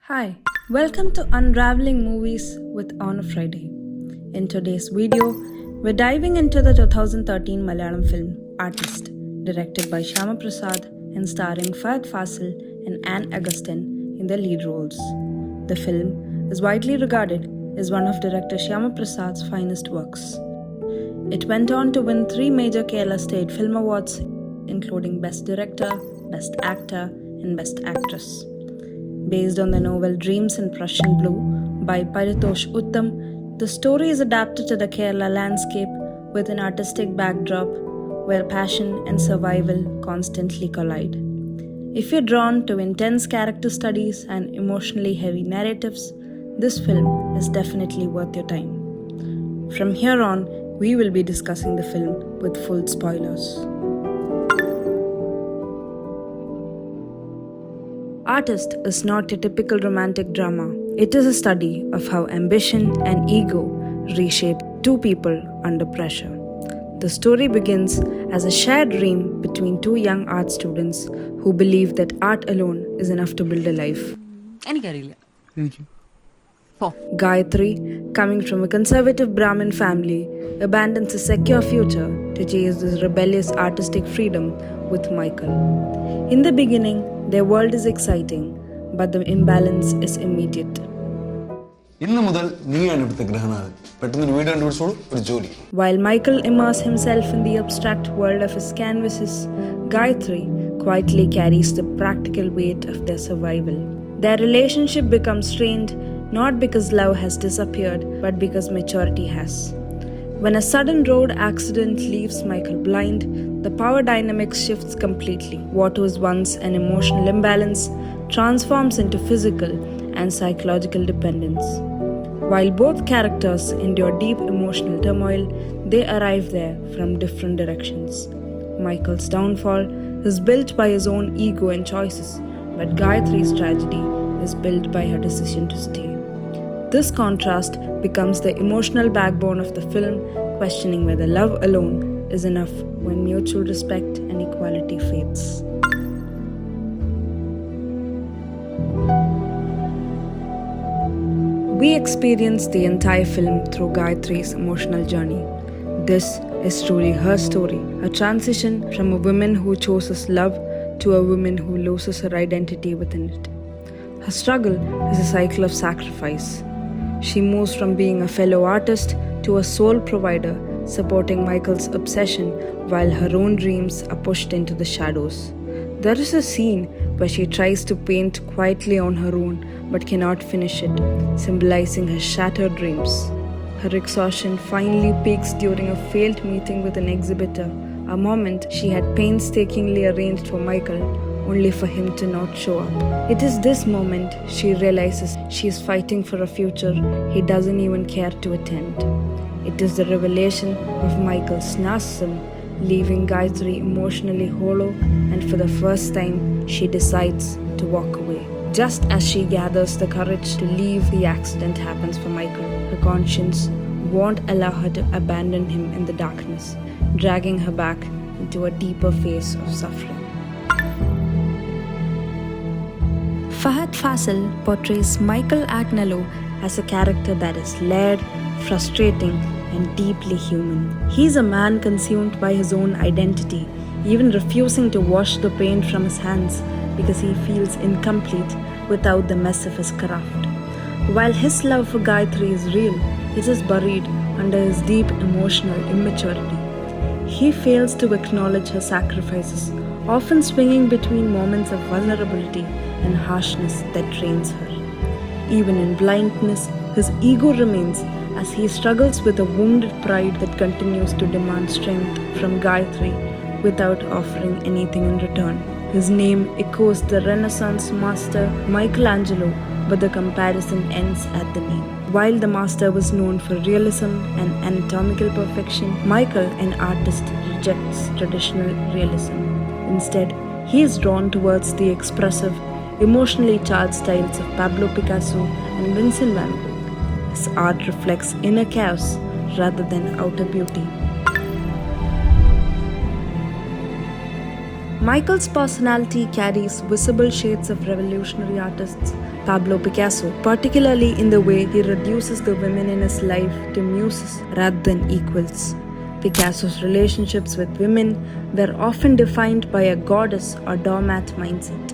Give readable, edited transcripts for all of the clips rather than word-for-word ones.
Hi, welcome to Unraveling Movies with On a Friday. In today's video, we're diving into the 2013 Malayalam film Artist, directed by Shyamaprasad and starring Faasil and Augustine in the lead roles. The film is widely regarded as one of director Shyamaprasad's finest works. It went on to win 3 major Kerala State Film Awards, including Best Director, Best Actor, and Best Actress. Based on the novel Dreams in Prussian Blue by Paritosh Uttam, the story is adapted to the Kerala landscape with an artistic backdrop where passion and survival constantly collide. If you're drawn to intense character studies and emotionally heavy narratives, this film is definitely worth your time. From here on, we will be discussing the film with full spoilers. Artist is not a typical romantic drama. It is a study of how ambition and ego reshape two people under pressure. The story begins as a shared dream between two young art students who believe that art alone is enough to build a life. Gayathri, coming from a conservative Brahmin family, abandons a secure future to chase this rebellious artistic freedom with Michael. In the beginning, their world is exciting, but the imbalance is immediate. While Michael immerses himself in the abstract world of his canvases, Gayathri quietly carries the practical weight of their survival. Their relationship becomes strained not because love has disappeared, but because maturity has. When a sudden road accident leaves Michael blind, the power dynamics shifts completely. What was once an emotional imbalance transforms into physical and psychological dependence. While both characters endure deep emotional turmoil, they arrive there from different directions. Michael's downfall is built by his own ego and choices, but Gayathri's tragedy is built by her decision to stay. This contrast becomes the emotional backbone of the film, questioning whether love alone is enough when mutual respect and equality fades. We experience the entire film through Gayathri's emotional journey. This is truly her story, a transition from a woman who chooses love to a woman who loses her identity within it. Her struggle is a cycle of sacrifice. She moves from being a fellow artist to a sole provider, supporting Michael's obsession while her own dreams are pushed into the shadows. There is a scene where she tries to paint quietly on her own but cannot finish it, symbolizing her shattered dreams. Her exhaustion finally peaks during a failed meeting with an exhibitor, a moment she had painstakingly arranged for Michael, only for him to not show up. It is this moment she realizes she is fighting for a future he doesn't even care to attend. It is the revelation of Michael's narcissism, leaving Gayathri emotionally hollow, and for the first time she decides to walk away. Just as she gathers the courage to leave, the accident happens for Michael. Her conscience won't allow her to abandon him in the darkness, dragging her back into a deeper phase of suffering. Fahad Faasil portrays Michael Agnello as a character that is layered, frustrating, and deeply human. He's a man consumed by his own identity, even refusing to wash the paint from his hands because he feels incomplete without the mess of his craft. While his love for Gayathri is real, it is buried under his deep emotional immaturity. He fails to acknowledge her sacrifices, often swinging between moments of vulnerability and harshness that drains her. Even in blindness, his ego remains as he struggles with a wounded pride that continues to demand strength from Gayathri without offering anything in return. His name echoes the Renaissance master Michelangelo, but the comparison ends at the name. While the master was known for realism and anatomical perfection, Michael, an artist, rejects traditional realism. Instead, he is drawn towards the expressive, emotionally charged styles of Pablo Picasso and Vincent van Gogh. His art reflects inner chaos rather than outer beauty. Michael's personality carries visible shades of revolutionary artists Pablo Picasso, particularly in the way he reduces the women in his life to muses rather than equals. Picasso's relationships with women were often defined by a goddess or doormat mindset.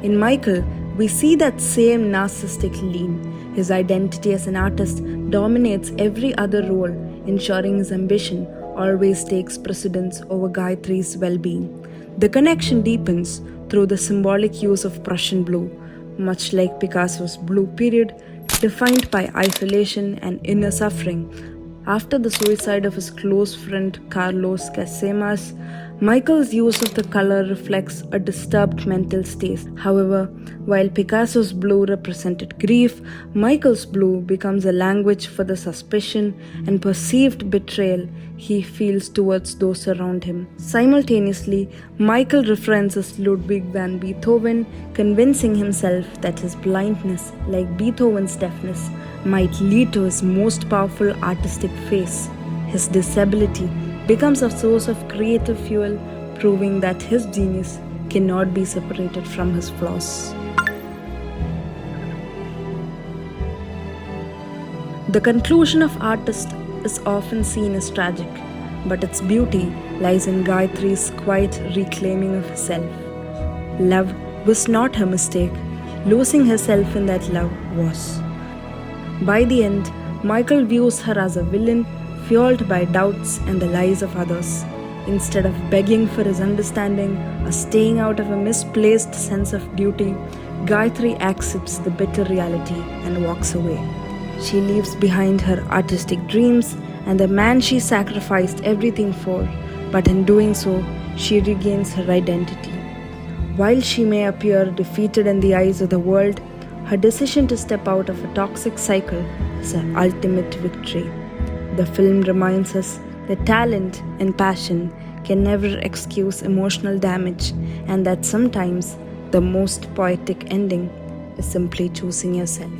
In Michael, we see that same narcissistic lean. His identity as an artist dominates every other role, ensuring his ambition always takes precedence over Gayathri's well-being. The connection deepens through the symbolic use of Prussian blue, much like Picasso's blue period, defined by isolation and inner suffering. After the suicide of his close friend Carlos Casemas, Michael's use of the color reflects a disturbed mental state. However, while Picasso's blue represented grief, Michael's blue becomes a language for the suspicion and perceived betrayal he feels towards those around him. Simultaneously, Michael references Ludwig van Beethoven, convincing himself that his blindness, like Beethoven's deafness, might lead to his most powerful artistic phase. His disability becomes a source of creative fuel, proving that his genius cannot be separated from his flaws. The conclusion of Artist is often seen as tragic, but its beauty lies in Gayathri's quiet reclaiming of herself. Love was not her mistake, losing herself in that love was. By the end, Michael views her as a villain fueled by doubts and the lies of others. Instead of begging for his understanding or staying out of a misplaced sense of duty, Gayathri accepts the bitter reality and walks away. She leaves behind her artistic dreams and the man she sacrificed everything for, but in doing so, she regains her identity. While she may appear defeated in the eyes of the world, her decision to step out of a toxic cycle is her ultimate victory. The film reminds us that talent and passion can never excuse emotional damage, and that sometimes the most poetic ending is simply choosing yourself.